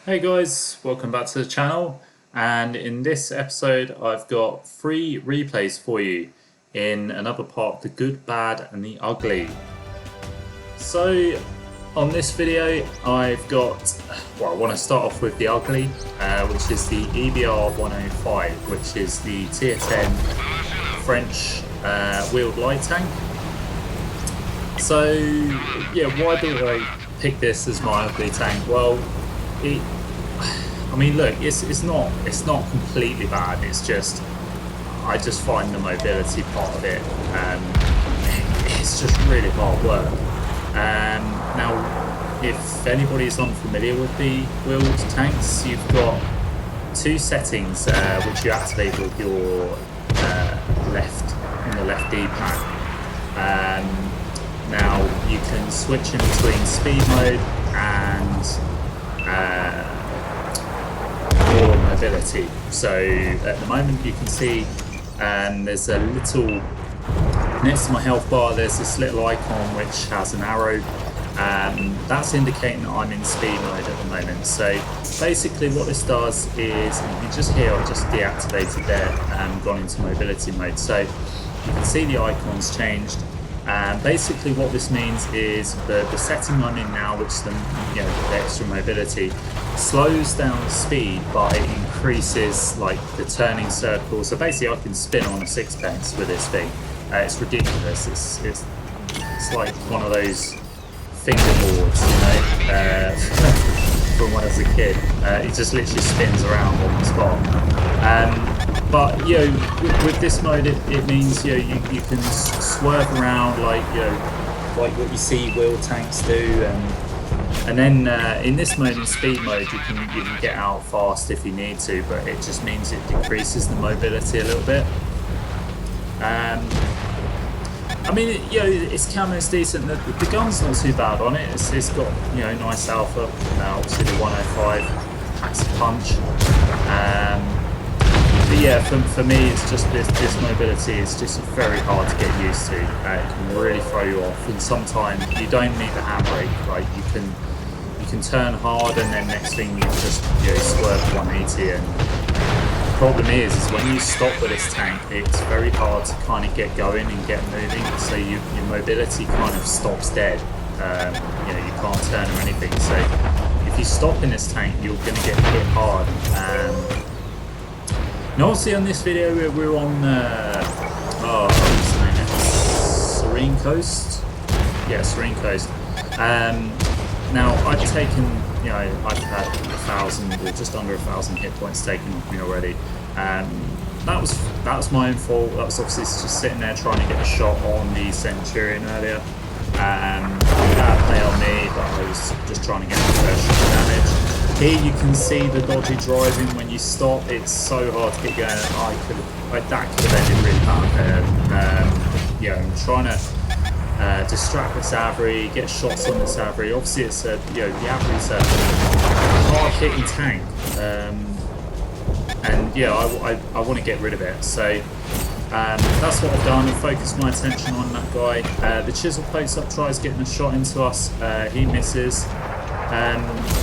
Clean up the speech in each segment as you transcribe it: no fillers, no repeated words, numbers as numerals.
Hey guys, welcome back to the channel, and in this episode I've got 3 replays for you in another part of the good, bad and the ugly. So on this video I've got, I want to start off with the ugly, which is the EBR 105, which is the tier 10 French wheeled light tank. So yeah, why do I pick this as my ugly tank? Well, I mean, look, it's not completely bad. It's just I just find the mobility part of it. It's just really hard work. Now, if anybody's unfamiliar with the wheeled tanks, you've got 2 settings which you activate with your left D-pad. Now you can switch in between speed mode and your mobility. So at the moment you can see there's a little, next to my health bar there's this little icon which has an arrow. That's indicating that I'm in speed mode at the moment. So basically what this does is, you just hear I've just deactivated there and gone into mobility mode. So you can see the icons changed. Basically what this means is the setting I'm in now, which is the extra mobility, slows down the speed but it increases like the turning circle. So basically I can spin on a sixpence with this thing. It's ridiculous. It's like one of those fingerboards, from when I was a kid. It just literally spins around on the spot. But with this mode, it means you can swerve around like what you see wheel tanks do, and then in this mode, in speed mode, you can get out fast if you need to, but it just means it decreases the mobility a little bit. I mean, its camo's decent. The gun's not too bad on it. It's got nice alpha. Obviously the 105 packs a punch. But yeah, for me, it's just this mobility is just very hard to get used to. It can really throw you off, and sometimes you don't need the handbrake. Like you can turn hard, and then next thing you just swerve 180. And the problem is when you stop with this tank, it's very hard to kind of get going and get moving. So your mobility kind of stops dead. You can't turn or anything. So if you stop in this tank, you're going to get hit hard. Now obviously on this video we're on Serene Coast. Yeah, Serene Coast. Now I've taken, I've had 1,000 or just under 1,000 hit points taken off me already. That was my own fault. That was obviously just sitting there trying to get a shot on the Centurion earlier. That play on me, but I was just trying to get the first shot damage. Here you can see the dodgy driving when you stop. It's so hard to get going. That could have ended really bad there. I'm trying to distract this Avery, get shots on this Avery. Obviously, it's the Avery's a hard-hitting tank, and I want to get rid of it. So that's what I've done. I've focused my attention on that guy. The chisel plates up, tries getting a shot into us. He misses.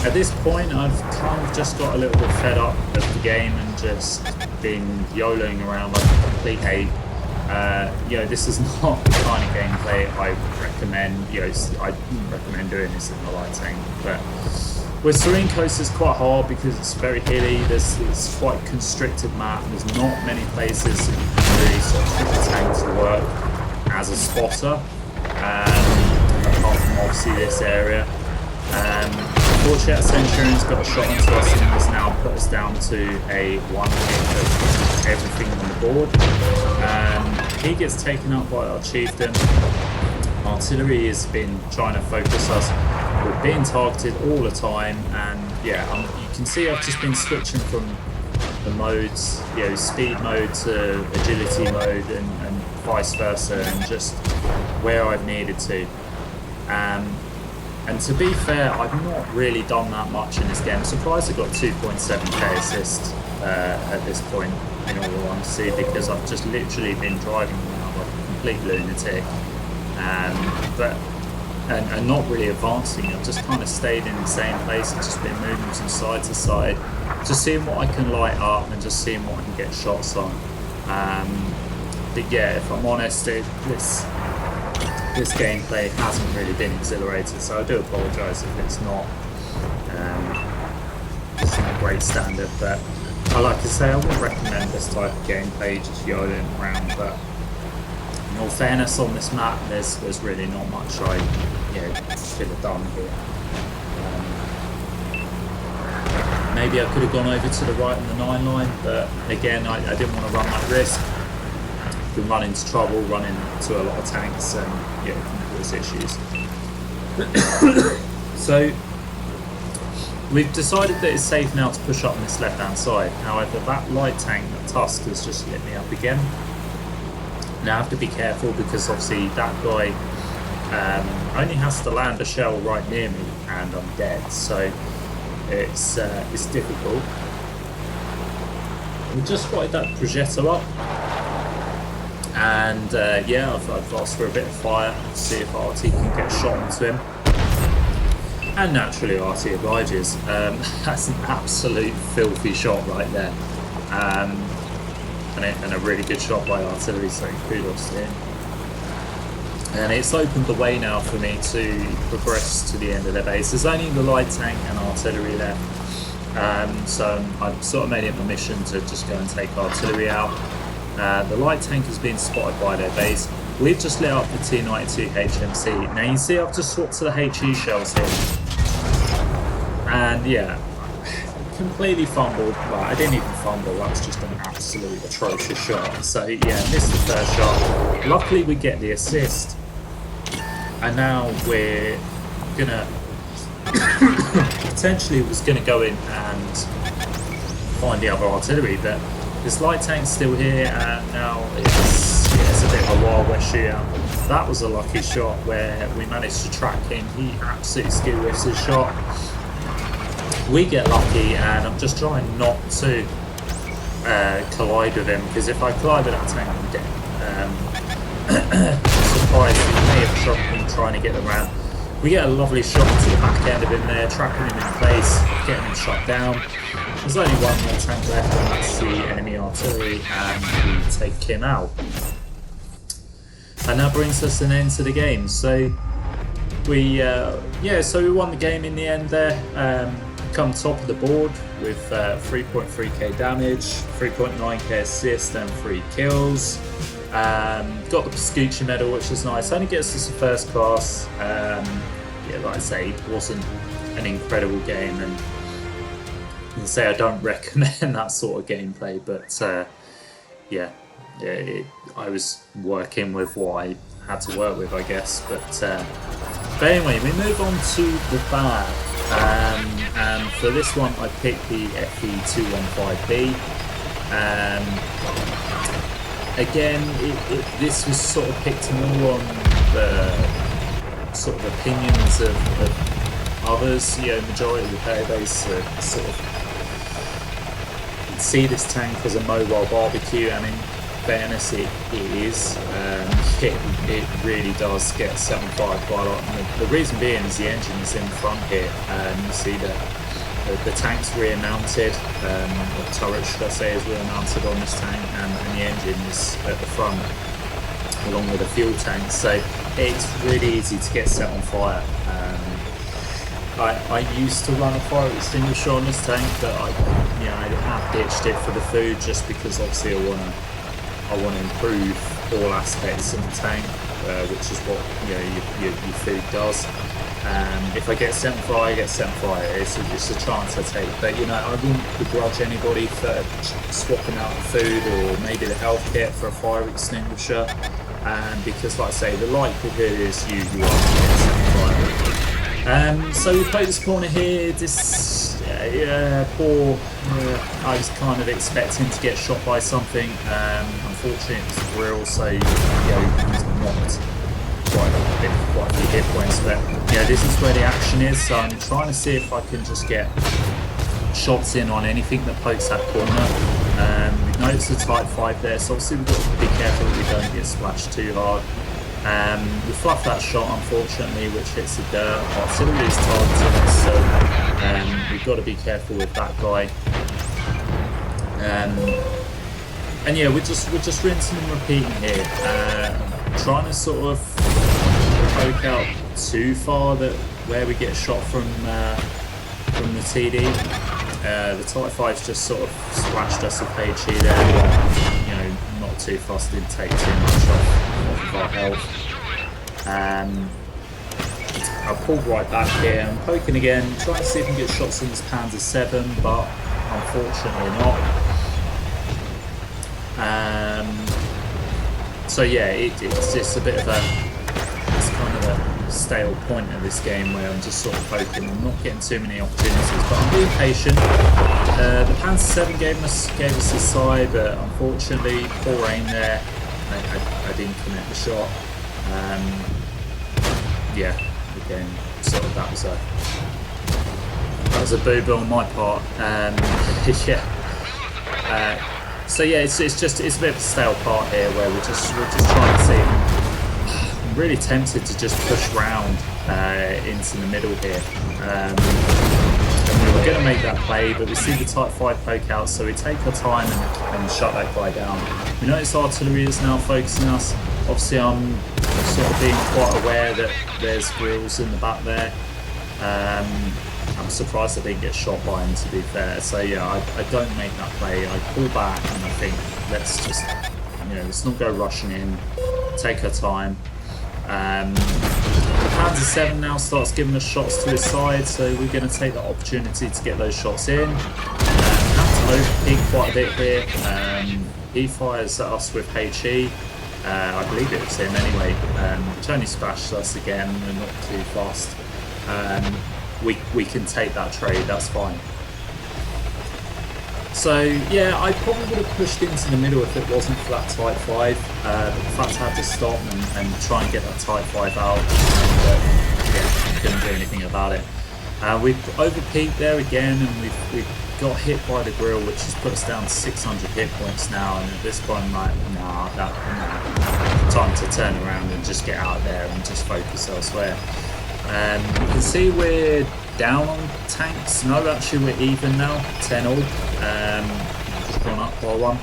At this point, I've kind of just got a little bit fed up of the game and just been YOLOing around like a complete ape. This is not the kind of gameplay I recommend. I wouldn't recommend doing this in the light tank. But with Serene Coast, it's quite hard because it's very hilly. It's quite a constricted map. There's not many places that you can really sort of put the tank to work as a spotter, apart from obviously this area. Unfortunately, that Centurion's got a shot onto us and has now put us down to a 1 hit of everything on the board. He gets taken up by our chieftain. Artillery has been trying to focus us. We're being targeted all the time, and you can see I've just been switching from the modes, speed mode to agility mode, and vice versa, and just where I've needed to. And to be fair, I've not really done that much in this game. I'm surprised I got 2.7k assist at this point, in all honesty, because I've just literally been driving around like a complete lunatic. But and not really advancing. I've just kind of stayed in the same place and just been moving from side to side, just seeing what I can light up and just seeing what I can get shots on. But yeah, if I'm honest, this gameplay hasn't really been exhilarating, so I do apologise if it's not a great standard. But I like to say I wouldn't recommend this type of gameplay, just yodeling around. But in all fairness, on this map, there's really not much I should have done here. Maybe I could have gone over to the right on the 9 line, but again, I didn't want to run that risk. Been run into trouble, run into a lot of tanks, and it can cause issues. So we've decided that it's safe now to push up on this left-hand side. However, that light tank, that Tusk, has just lit me up again. Now I have to be careful because obviously that guy only has to land a shell right near me and I'm dead. So it's difficult. We just spotted that Progetto up. And yeah, I've asked for a bit of fire to see if RT can get shot onto him. And naturally RT obliges. That's an absolute filthy shot right there. And a really good shot by artillery, so kudos to him. And it's opened the way now for me to progress to the end of their base. There's only the light tank and artillery left. So I've sort of made it my mission to just go and take artillery out. The light tank has been spotted by their base. We've just lit up the T92 HMC. Now you see I've just swapped to the HE shells here. And yeah, completely fumbled. Well, I didn't even fumble, that was just an absolute atrocious shot. So yeah, missed the first shot. Luckily we get the assist. And now we're gonna potentially was gonna go in and find the other artillery, but this light tank's still here, and now it's a bit of a Wild West shootout. That was a lucky shot where we managed to track him. He absolutely skill whiffs his shot. We get lucky, and I'm just trying not to collide with him, because if I collide with that tank, I'm dead. Surprised he may have shot him trying to get around. We get a lovely shot to the back end of him there, trapping him in place, getting him shot down. There's only one more tank left, and that's the enemy artillery, and we take him out. And that brings us an end to the game. So we won the game in the end there. Come top of the board with 3.3k damage, 3.9k assist, and 3 kills. Got the Pascucci medal, which is nice. Only gets us a first class. Like I say, it wasn't an incredible game, and say I don't recommend that sort of gameplay, but I was working with what I had to work with, I guess. But anyway, we move on to the bag, and for this one I picked the FV215B. Again, this was sort of picked more on the sort of opinions of others. Majority of the player base sort of see this tank as a mobile barbecue, and in fairness it is. It really does get set on fire quite a lot, and the reason being is the engine is in front here. You see that the tank's rear mounted, or turret should I say, is rear mounted on this tank, and the engine is at the front along with the fuel tank, so it's really easy to get set on fire. I used to run a fire extinguisher on this tank, but I have ditched it for the food, just because obviously I want to improve all aspects of the tank, which is what your food does. If I get set on fire, I get set on fire. It's a chance I take, but I wouldn't begrudge anybody for swapping out the food or maybe the health kit for a fire extinguisher, because like I say, the likelihood is you are going to get set on fire. So we play this corner here. This poor. I was kind of expecting to get shot by something. Unfortunately, it was a grill, so he's knocked quite a few hit points. But this is where the action is. So I'm trying to see if I can just get shots in on anything that pokes that corner. We've noticed the Type 5 there, so obviously we've got to be careful that we don't get splashed too hard. We fluffed that shot, unfortunately, which hits the dirt. Artillery is targeting us, so we've got to be careful with that guy. And yeah, we're just rinsing and repeating here, trying to sort of poke out too far that where we get shot from the TD. The T95's just sort of splashed us with HE there, but, you know, not too fast, didn't take too much off of our health. I'll pull right back here, I'm poking again, trying to see if I can get shots in this Panzer 7, but unfortunately not. So yeah, it's just a bit of it's kind of a stale point of this game where I'm just sort of poking and not getting too many opportunities, but I'm being patient. The Panzer 7 gave us the side, but unfortunately poor aim there. I didn't connect the shot. Yeah, again, sort of that was a boo-boo on my part. Yeah. So yeah, it's a bit of a stale part here where we're just trying to see. I'm really tempted to just push round into the middle here. And we were going to make that play, but we see the Type 5 poke out, so we take our time and shut that guy down. We notice artillery is now focusing us. Obviously, I'm sort of being quite aware that there's grills in the back there. I'm surprised I didn't get shot by him, to be fair. So yeah, I don't make that play. I pull back and I think let's just, you know, let's not go rushing in. Take our time. The Panzer 7 now starts giving us shots to his side, so we're going to take that opportunity to get those shots in. Have to overpeak quite a bit here. He fires at us with HE. I believe it was him anyway. Tony splashed us again. We're not too fast. We can take that trade, that's fine. So yeah, I probably would have pushed into the middle if it wasn't for that Type 5. But the fact I had to stop and try and get that Type 5 out, yeah, couldn't do anything about it. We've overpeaked there again, and we've got hit by the grill, which has put us down to 600 hit points now. And at this point, I'm like, nah, time to turn around and just get out there and just focus elsewhere. You can see we're down on tanks. No, actually we're even now, 10-all. Just gone up by 1.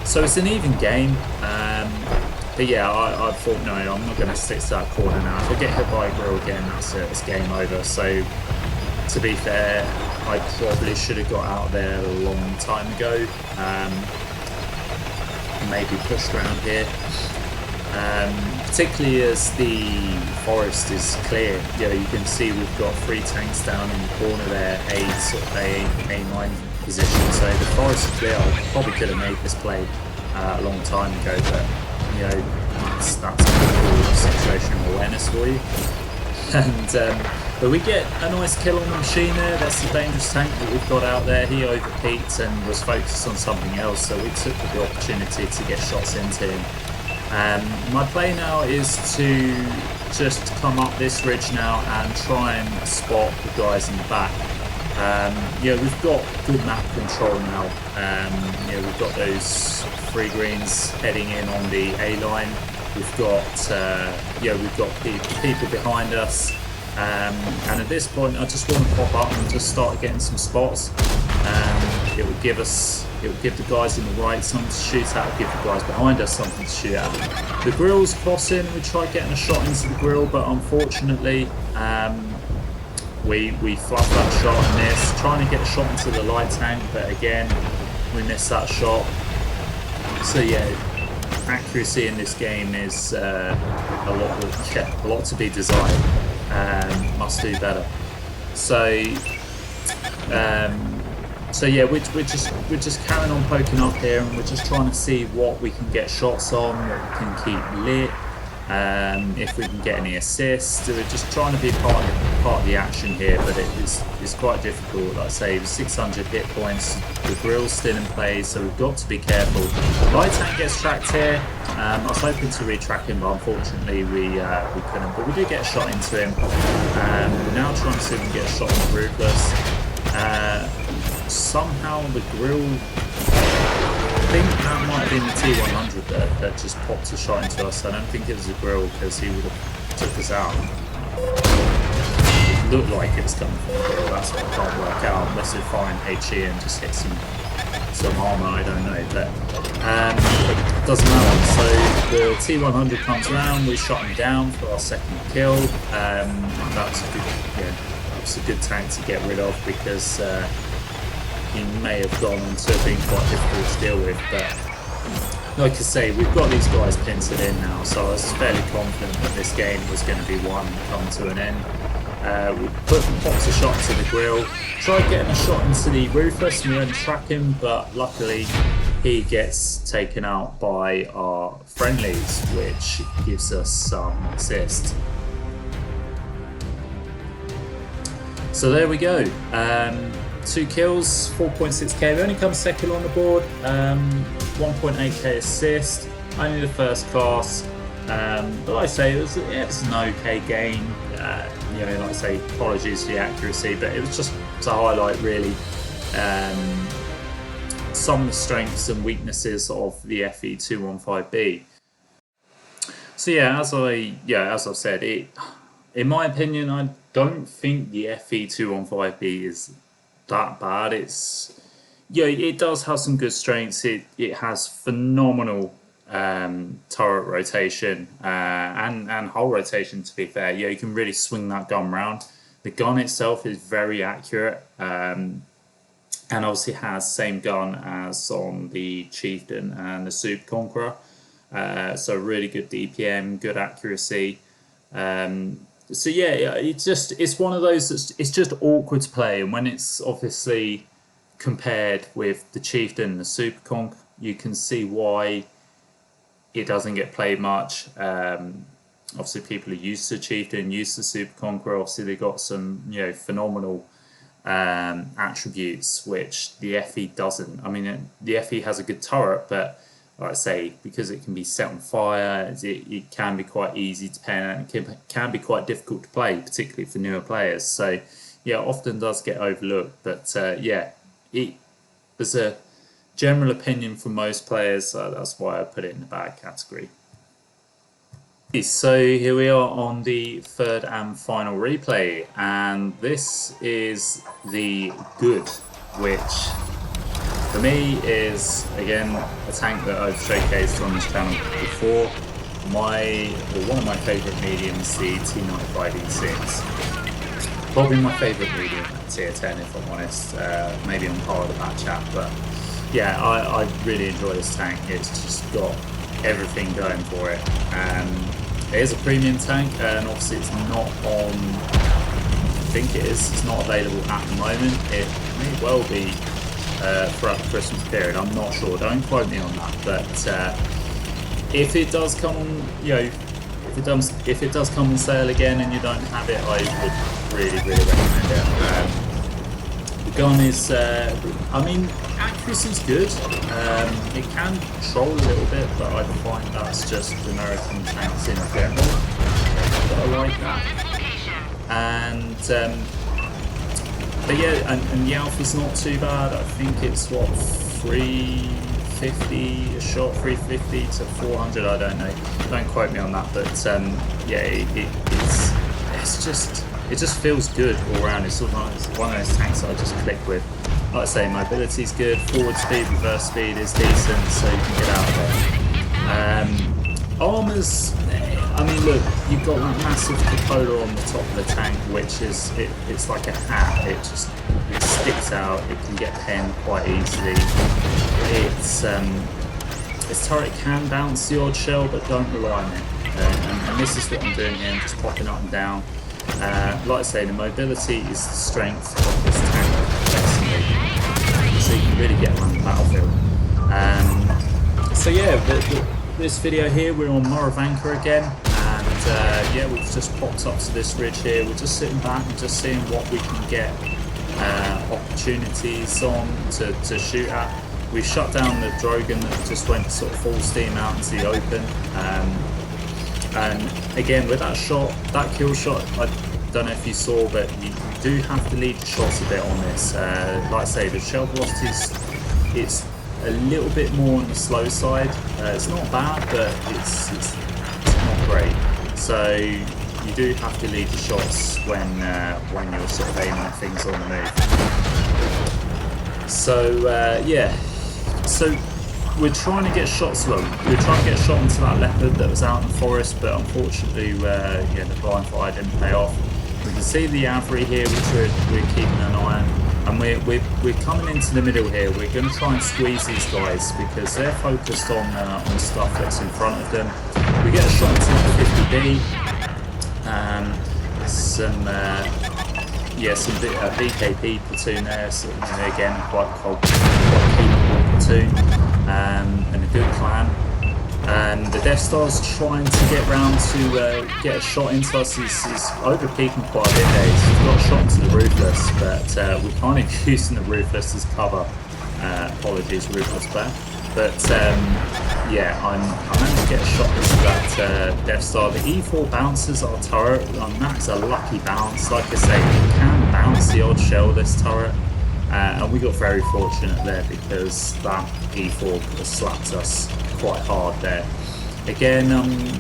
So it's an even game. But yeah, I thought, no, I'm not going to stick to that corner now. If I get hit by a grill again, that's it, it's game over. So to be fair, I probably should have got out there a long time ago. Maybe pushed around here. Particularly as the forest is clear. You know, you can see we've got 3 tanks down in the corner there, A9 position. So the forest is clear. I probably could have made this play a long time ago, but you know, that's a cool situational awareness for you. And but we get a nice kill on the machine there. That's the dangerous tank that we've got out there. He overpeaked and was focused on something else, so we took the opportunity to get shots into him. My play now is to just come up this ridge now and try and spot the guys in the back. Yeah, we've got good map control now. Yeah, we've got those 3 greens heading in on the A line. We've got yeah, we've got people behind us. And at this point, I just want to pop up and just start getting some spots. It will give the guys in the right something to shoot at, give the guys behind us something to shoot at. The grill's crossing, we tried getting a shot into the grill, but unfortunately we fluffed that shot and missed. Trying to get a shot into the light tank, but again, we missed that shot. So yeah, accuracy in this game is a lot to be desired. Must do better. So yeah, we're just carrying on poking up here, and we're just trying to see what we can get shots on, what we can keep lit, if we can get any assists. We're just trying to be part of the action here, but it's quite difficult. Like I say, 600 hit points, the grill's still in play, so we've got to be careful. Light tank gets tracked here. I was hoping to retrack him, but unfortunately we couldn't. But we did get a shot into him. We're now trying to see if we can get a shot on the Ruthless. Somehow the grill think that might have been the T100 that just popped a shot into us. I don't think it was a grill because he would have took us out. It looked like it was coming from the grill. That's what I can't work out unless it find HE and just hit some armor. I don't know, but doesn't matter. So the T100 comes around. We shot him down for our second kill. That's a good, that's a good tank to get rid of because he may have gone on to being quite difficult to deal with. But like I say, we've got these guys penciled in now, so I was fairly confident that this game was going to be one come to an end. We put pops a shot to the grill, tried getting a shot into the Ruthless, and we went to track him, but luckily he gets taken out by our friendlies, which gives us some assist. So there we go. 2 kills, 4.6k. We only come second on the board. 1.8k assist. Only the first class. But like I say, it was an okay game. Like I say, apologies for the accuracy, but it was just to highlight really some of the strengths and weaknesses of the FV215B. So as I've said, in my opinion, I don't think the FV215B is that bad. It does have some good strengths. It has phenomenal turret rotation and hull rotation, to be fair. You can really swing that gun round. The gun itself is very accurate, and obviously has same gun as on the Chieftain and the Super Conqueror, so really good DPM, good accuracy. It's one of those it's just awkward to play, and when it's obviously compared with the Chieftain and the Super Conq, you can see why it doesn't get played much. Obviously people are used to Chieftain, used to Super Conqueror. Obviously they got some phenomenal attributes which the FE doesn't. I mean, the FE has a good turret, but like I say, because it can be set on fire, it can be quite easy to pen, and it can be quite difficult to play, particularly for newer players. So often does get overlooked, but there's a general opinion from most players, so that's why I put it in the bad category. So here we are on the third and final replay, and this is the good, which for me is again a tank that I've showcased on this channel before. One of my favourite mediums, the T95E6. Probably my favourite medium at tier 10, if I'm honest. Maybe on par with the Bat Chat, but I really enjoy this tank. It's just got everything going for it. It is a premium tank, and obviously it's not on. I think it is. It's not available at the moment. It may well be throughout the Christmas period. I'm not sure. Don't quote me on that. But if it does come, if it does come on sale again and you don't have it, I would really recommend it. The gun is, accuracy's good. It can control a little bit, but I find that's just American tanks in general. But I like that. And the alpha's not too bad. I think it's 350 a shot, 350 to 400. I don't know. Don't quote me on that. But it just feels good all around. It's sort of one of those tanks that I just click with. Like I say, mobility's good, forward speed, reverse speed is decent, so you can get out of there. Armours, look, you've got that massive cupola on the top of the tank, which is, it's like a hat. It sticks out, it can get penned quite easily. Its turret can bounce the odd shell, but don't rely on it. And this is what I'm doing here, I'm just popping up and down. Like I say, the mobility is the strength of this tank, basically. So you can really get around the battlefield. This video here, we're on Moravanka again, and we've just popped up to this ridge here. We're just sitting back and just seeing what we can get opportunities on to shoot at. We shut down the Drogon that just went sort of full steam out into the open. And again, with that shot, that kill shot, I don't know if you saw, but you do have to lead the shots a bit on this. Like I say, the shell velocity, it's a little bit more on the slow side. It's not bad, but it's not great. So you do have to lead the shots when you're sort of aiming at things on the move. So yeah, so we're trying to get shots. Well, we're trying to get a shot into that leopard that was out in the forest, but unfortunately, yeah, the blind fire didn't pay off. We can see the Avery here, which we're keeping an eye on, and we're coming into the middle here. We're going to try and squeeze these guys because they're focused on stuff that's in front of them. We get a shot into the 50B. Some BKP platoon there, so again quite capable platoon, and a good clan. The Death Star's trying to get round to get a shot into us. He's over peaking quite a bit there. He's got a shot into the Ruthless, but we're kind of using the Ruthless as cover. Apologies, Ruthless player. But yeah, I'm going to get a shot into that Death Star. The E4 bounces our turret, and that's a lucky bounce. Like I say, you can bounce the odd shell this turret, and we got very fortunate there because that E4 could have slapped us quite hard there. Again,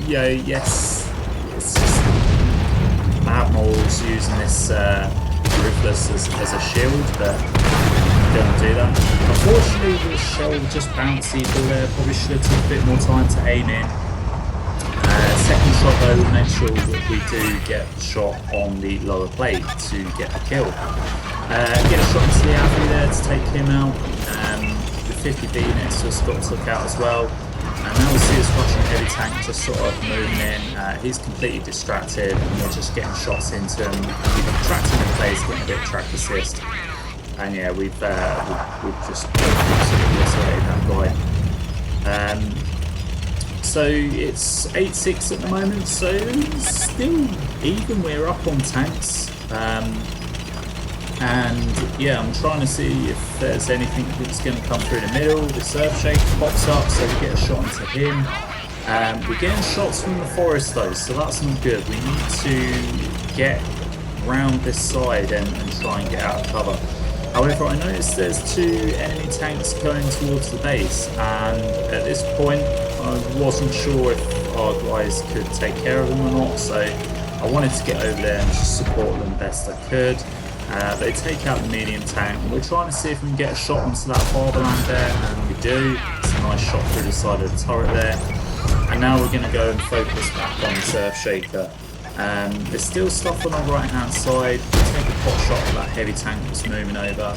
yeah, yes, it's just Armour's using this Ruthless as a shield, but don't do that. Unfortunately, the shell just bounced evil there. Probably should have took a bit more time to aim in. Second shot though, we'll make sure that we do get a shot on the lower plate to get a kill. Get a shot into the Avery there to take him out. The 50B next to us got took out as well. And now we see this Russian heavy tank just sort of moving in. He's completely distracted, and we're just getting shots into him. We've tracked him in place, getting a bit of track assist. And yeah, we've just obliterated that guy. So it's 8-6 at the moment, so still even. We're up on tanks. And yeah, I'm trying to see if there's anything that's going to come through the middle. The Surf Shaker pops up, so we get a shot into him. We're getting shots from the forest though, so that's not good. We need to get round this side and try and get out of cover. However, I noticed there's 2 enemy tanks going towards the base, and at this point I wasn't sure if our guys could take care of them or not, so I wanted to get over there and just support them best I could. They take out the medium tank, and we're trying to see if we can get a shot onto that Barberland there, and we do. It's a nice shot through the side of the turret there. And now we're going to go and focus back on the Surf Shaker. There's still stuff on our right hand side. We'll take a pot shot at that heavy tank that's moving over.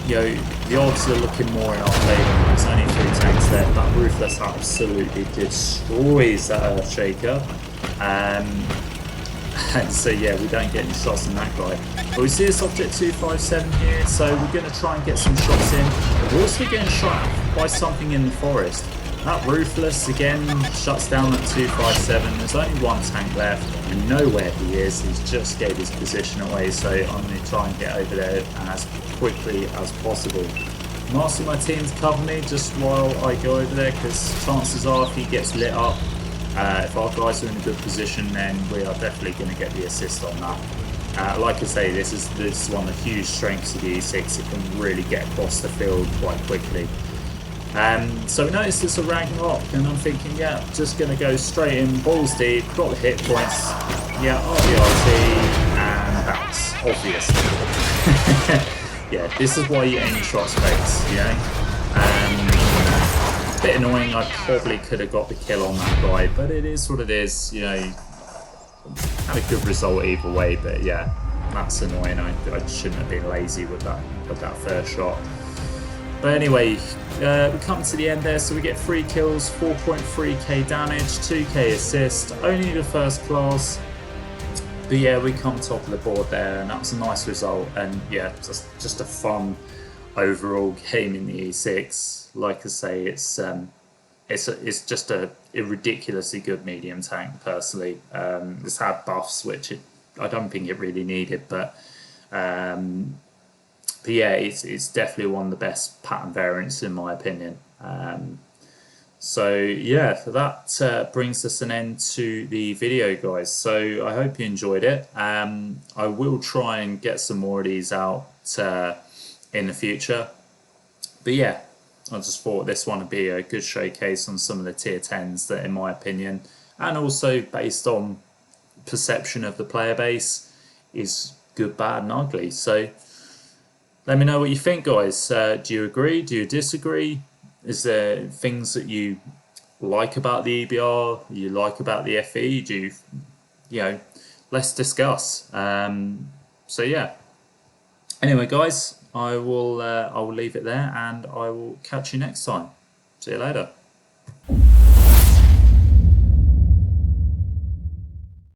The odds are looking more in our favour. There's only 3 tanks there. That Ruthless absolutely destroys that Earth Shaker. And so yeah, we don't get any shots on that guy. But we see this object 257 here, so we're going to try and get some shots in. We're also getting shot by something in the forest. That Ruthless again shuts down that 257. There's only 1 tank left. I know where he is. He's just gave his position away, so I'm going to try and get over there as quickly as possible. I'm asking my team to cover me just while I go over there, because chances are if he gets lit up, if our guys are in a good position, then we are definitely going to get the assist on that. Like I say, this is one of the huge strengths of the E6. It can really get across the field quite quickly. So we noticed it's a Ragnarok, and I'm thinking, yeah, just going to go straight in, balls deep, got the hit points, yeah, RBRT, and that's obvious. Yeah, this is why you aim shot space, you know. Bit annoying, I probably could have got the kill on that guy, but it is what it is, you know. Had a good result either way, but yeah, that's annoying. I shouldn't have been lazy with that first shot. But anyway, we come to the end there, so we get 3 kills, 4.3k damage, 2k assist, only the first class. But yeah, we come top of the board there, and that was a nice result. And yeah, just a fun overall game in the E6. Like I say, it's just a ridiculously good medium tank. Personally, it's had buffs which I don't think it really needed, but yeah, it's definitely one of the best pattern variants in my opinion. So yeah, so that brings us an end to the video, guys. So I hope you enjoyed it. I will try and get some more of these out in the future. But yeah, I just thought this one would be a good showcase on some of the tier 10s that, in my opinion, and also based on perception of the player base, is good, bad, and ugly. So let me know what you think, guys. Do you agree? Do you disagree? Is there things that you like about the EBR? You like about the FE? Do you know? Let's discuss. So yeah. Anyway, guys, I will leave it there, and I will catch you next time. See you later.